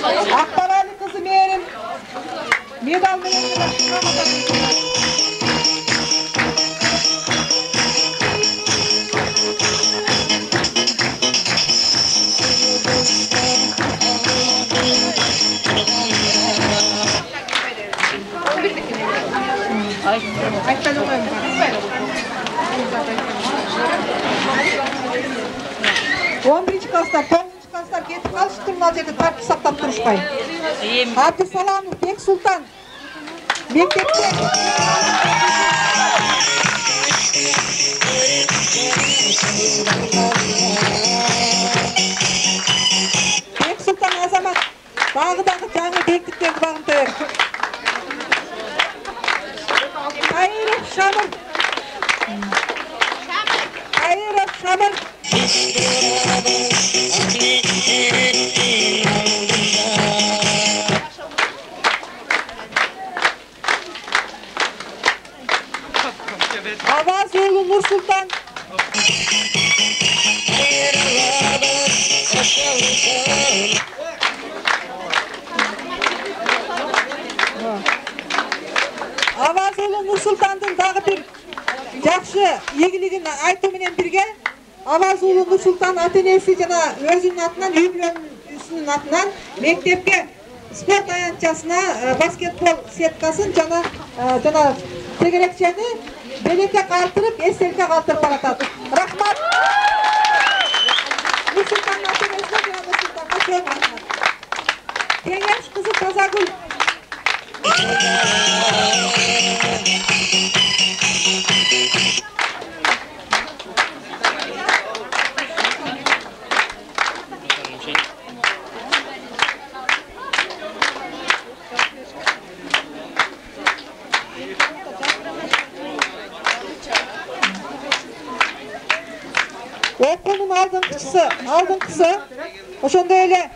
Akbaralı kızım yerim. Medal menenler. Ayttan olayım. 11. klasslar, 9. klasslar ketip kalıştırmalı жерде тартып сактап турушпай. Абдусаламов Бек Султан мектепте Бек Султан Азамат дагы жаңы бектиктерди багынта бер. Айров Шамыр. Айров Шамыр. Avazoğlu Nur Sultan. Avazoğlu Nur Sultan'ın dağı bir жақсы егілігін айту менен бірге Avazoğlu Nur Sultan ата-энеси жана өзүнүн атынан, үй бүлөнүнүн атынан мектепке спорт аянтчасына баскетбол сеткасын жана тегерекчени белекке калтырып, эстеликке калтырып баратат. Рахмат. Nur Sultan'ın ата-энесине жана Nur Sultan'га чоң рахмат. Кеңеш кызы Тазагүл. Окуунун алдыңкысы ошондой эле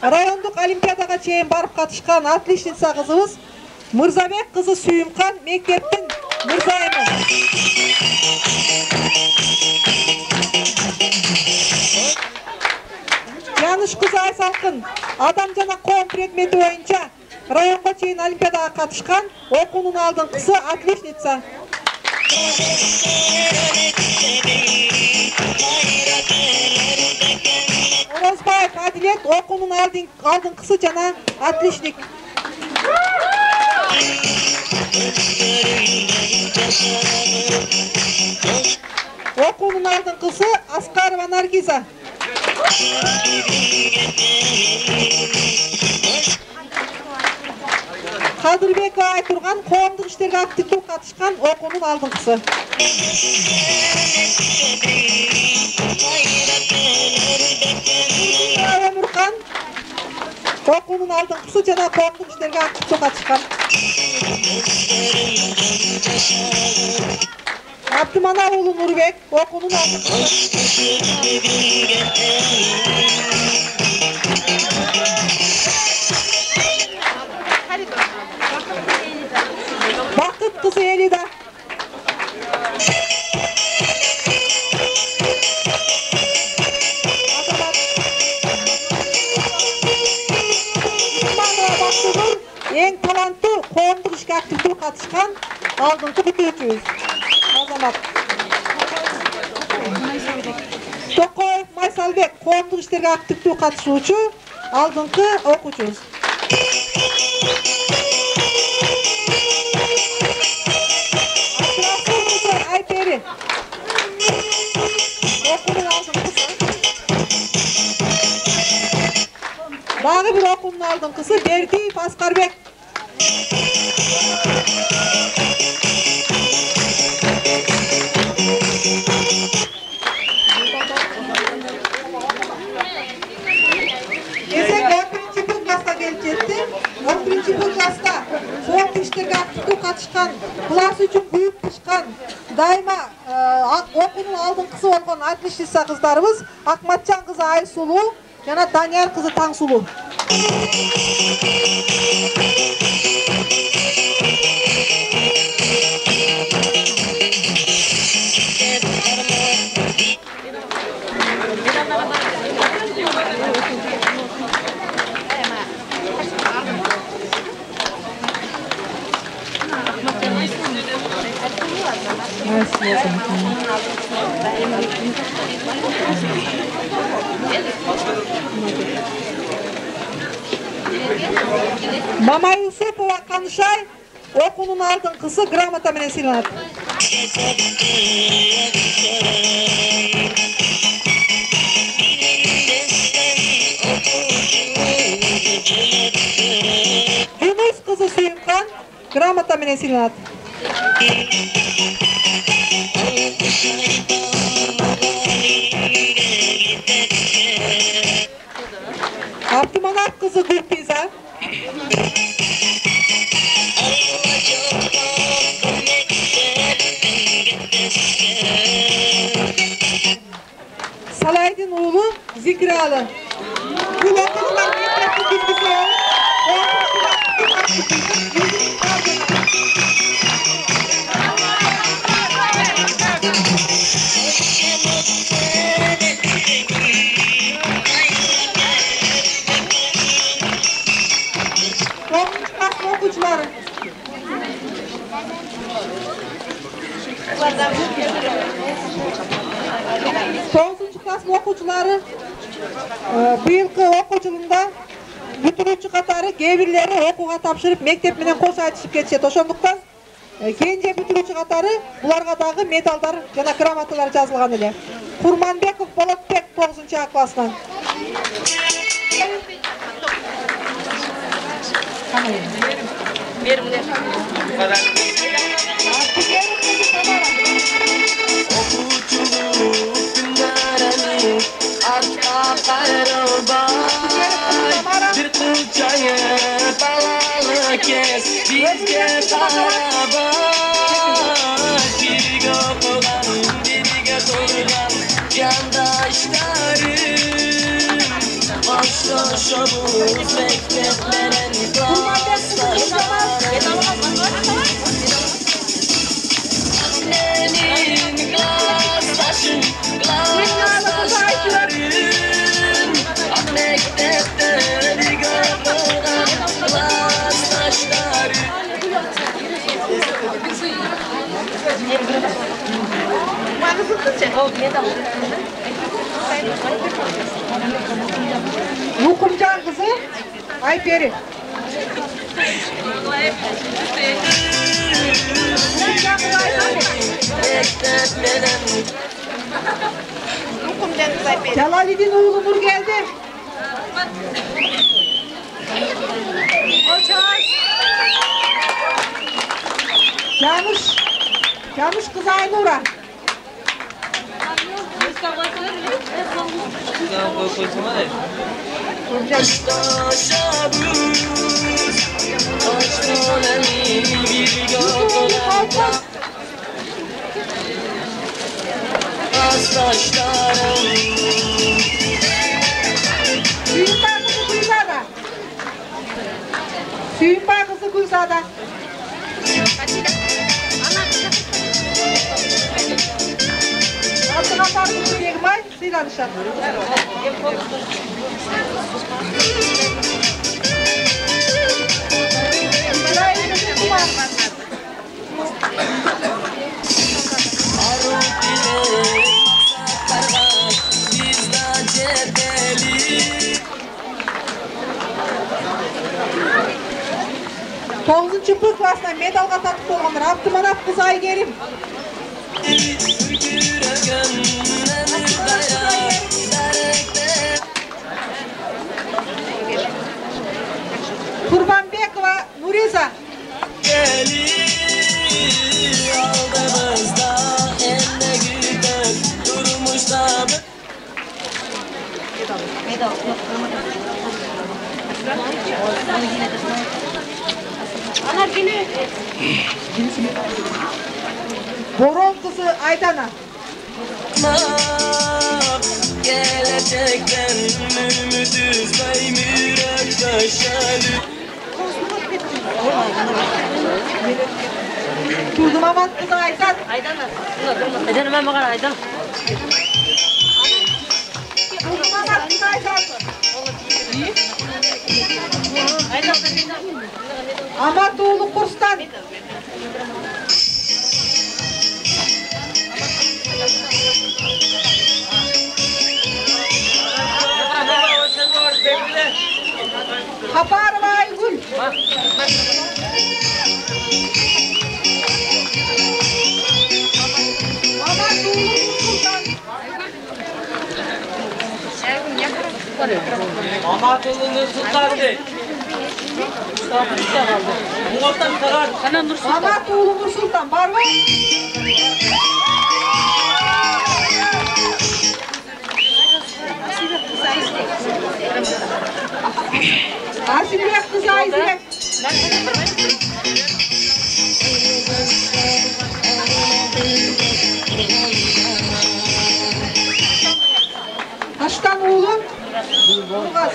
райондук олимпиадага чейин барып катышкан отличница кызыбыз Мырзабек кызы Сүйүмкан мектептин мырзайымы. Яныш кызы Айсалкын адам жана коом предмети боюнча районго чейин олимпиадага катышкан, окуунун алдыңкысы отличница. Орозбаев Адилет окуунун алдыңкысы жана отличник. Окуунун алдыңкысы Аскарова Наргиза. Кадырбекова Айтурган коомдук иштерге активдүү катышкан, окуунун алдыңкысы. Өмүркан окуунун алдыңкысы жана коомдук иштерге активдүү катышкан. Абдыманап уулу Нурбек окуунун алдыңкысы. Бакыт кызы Элида. Эң таланттуу коомдук ишке активдүү катышкан алдыңкы бүтүүчүбүз. Азамат. Токоев Майсалбек коомдук иштерге активдүү катышуучу, алдыңкы окуучубуз. Айпери. Окуунун алдыңкысы. Дагы бир окуунун алдыңкысы Бердиев Аскарбек. Класс үчүн күйүп чыккан, дайыма окуунун алдыңкысы болгон отличница кыздарыбыз Акматжан кызы Айсулуу жана Данияр кызы Таңсулуу. Mamay Usupova Kanışay okunun aldınqısı gramata menen sıylanat. Yunus kızı Suyumkan gramata menen sıylanat. Abdümanap kızı Gülpiza Salaydin oğlu Zikralı. Bu okullar mektepli bilgisi ol. Okucuları. To'qqizinchi klass o'quvchilari bu yilgi o'quv yilida bitiruvchi qatori keybirlari o'quvga topshirib mektep bilan qo'sh aytishib ketishadi. O'shandaqdan kenja bitiruvchi qatori bularga dag'i medallar jana gramatalar yozilgan edi. Qurmanbekov Po'latbek 9-klassdan. Verimli. Bir kılçayı balalı kes bizge beraber birige okugan birige durgan yandaşlarım başlaşamız mekteplerin klaslaşlarım annenin klaslaşım klaslaşlarım mektepleri görülen klaslaşları Yukumcan kızı Ayperi. Celalidin oğlu Nur geldi. Camış kız Aynur'a. Süyün kızı Gülzada. Altına parçası Yegmay, Silanışan. To'qqizinchi B klassdan medalga tatib bo'lganlar Abdumanap qiz Aygerim. Qurbanbekova Nuriza. aldığımızda elle güden durmuşsa Boron kızı Aydana. gelecekten ümidimiz kaymırak taşalı. Turdumamat kızı Aydan. Aydan ben bakar Aydan. Turdumamat kızı Aydan. Amatoğlu Kurs'tan. Amatulunun sultanı. Muğattan karar. Hemen Nur Sultan. Amatoğlu Nur Sultan var mı? Asilbek kızı Aizbek. Kaçtan oğlum? Bulgaz.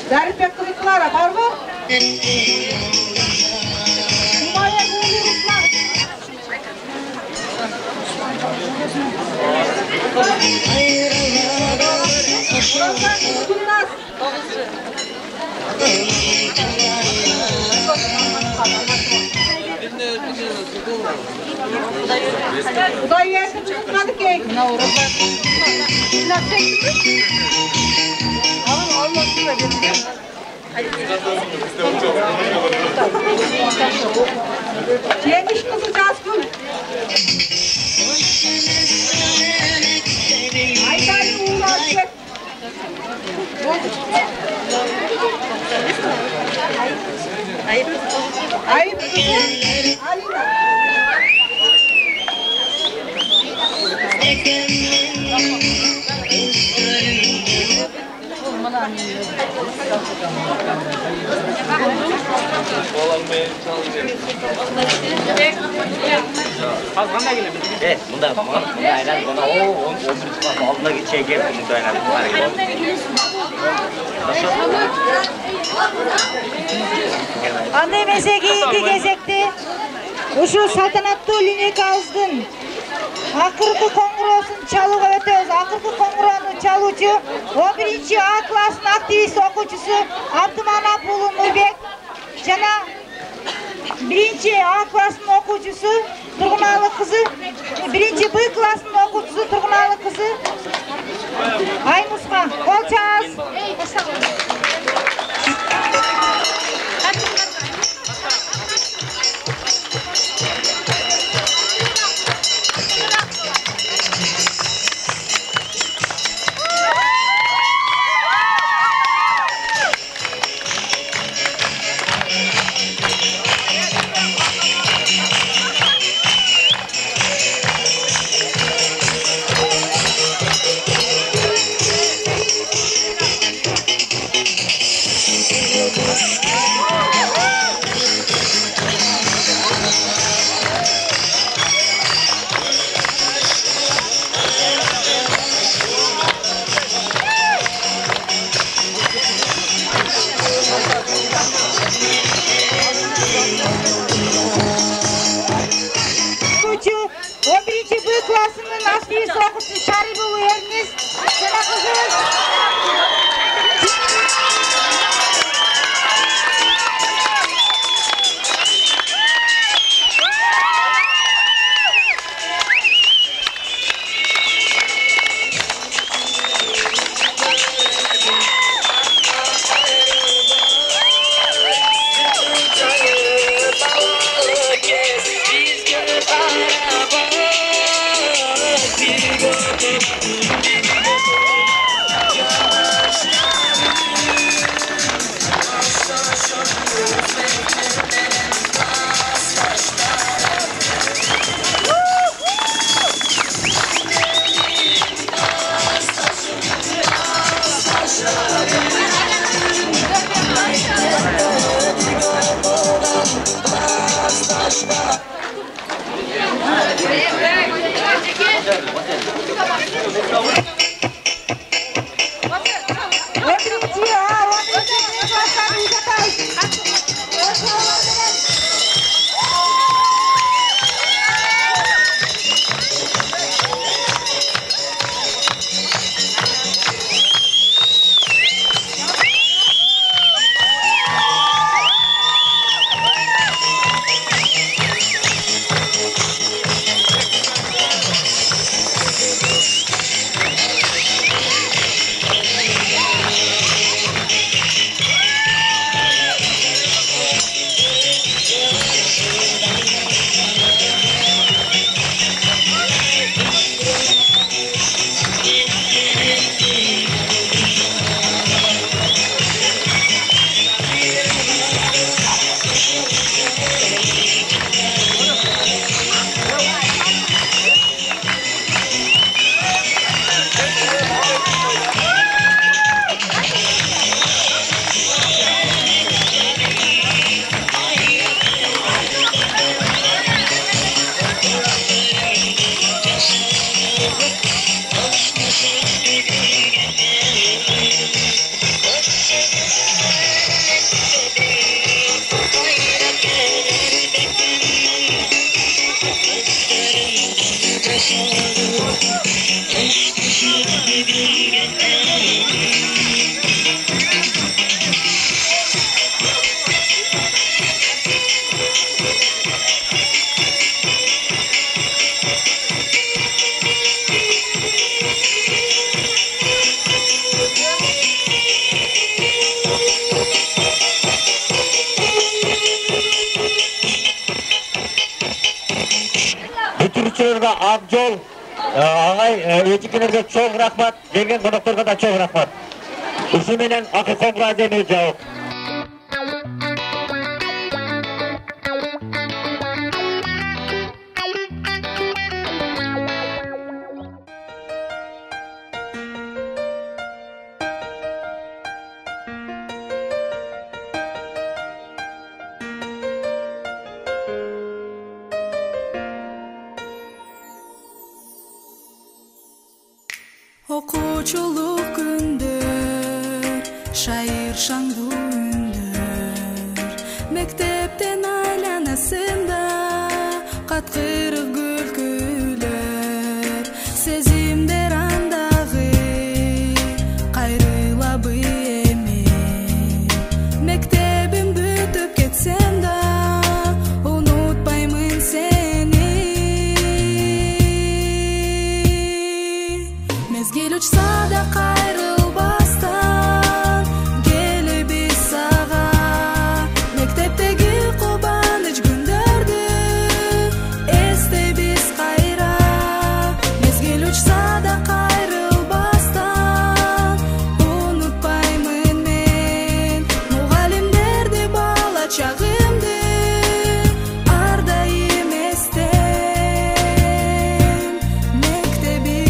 Zarifbek kızı Klara var mı? Umaya Gülü Ruslan. Rozan Gülnaz. Uday yersin çıkmadı ki. Yemiş kızı Cazgül. Ayday Uğur Alçek. Ayıp kızı Alina. Bunda aynen bana o 11 Şubat altına geçecek hep bunu aynen. Андай mesegi gezekti. Uşu салтанаттуу линейка алыстын. Акыркы коңгуроосун чалууга өтөбүз. Акыркы коңгуроону чалуучу 11-А класстын активист окуучусу Абдыманап уулу Нурбек жана 1-А класстын окуучусу Тургуналы кызы, 1-Б класстын окуучусу Тургуналы кызы Аймуска. Кол чааз. Klasının aktivist okusu Şaribolu Erniz. Sana kızımız. Бүтүрүүчүлөргө Абжол агай эжикелерге чоң рахмат, келген конокторго да чоң рахмат. Ушу менен акыркы аземи жабык. Окуучулук күндөр, шайыр шаңдуу үндөр, мектептен айланасында каткырык күлкүлөр, сезимдер андагы кайрылабы эми, мектебим бүтүп кетсем да унутпаймын сени. Мезгил учса да кайрылбастан келебиз сага, мектептеги кубаныч күндөрдү эстейбиз кайра. Мезгил учса да кайрылбастан унутпаймын мен мугалимдерди, бала чагымды ар дайым эстейм. Мектеби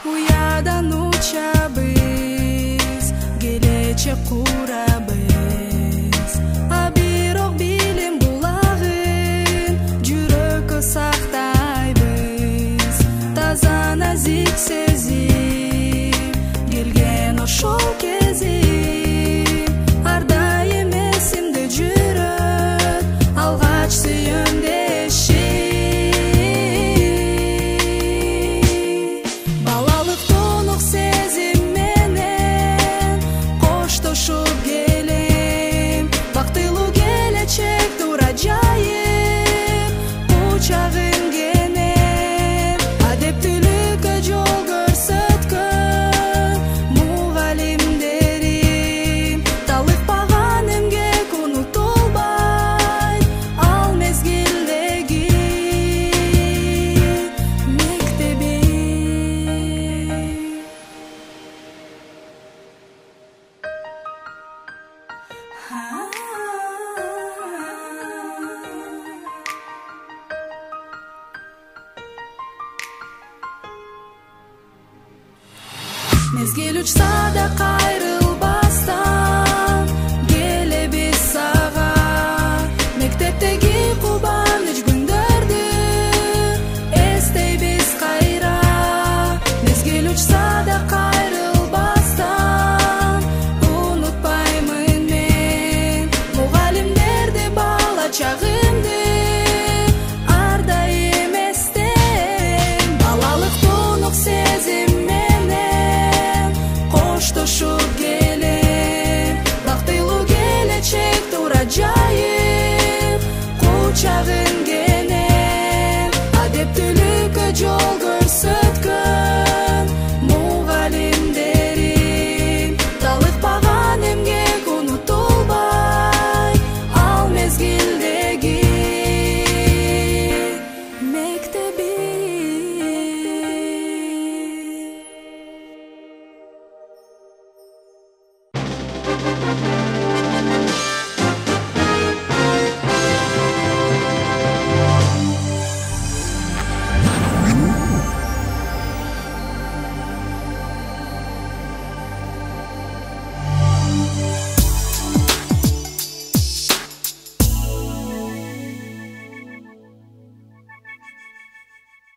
уядан учабыз, келечек курабыз, а бирок билим булагын жүрөккө сактайбыз. Таза назик сезим келген ошол кезим ар дайым эсимде жүрөт, алгач сүйүндешим. Балалык тонук сезим менен коштошуп келем, бактылуу келечек тура жайып кучагым кенен. Адептүүлүккө жол көрсөткөн мугалимдерим талыкпаган эмгек унутулбай ал мезгилдеги мектеби. Мезгил учса да кайрылбастан келебиз сага, мектептеги кубаныч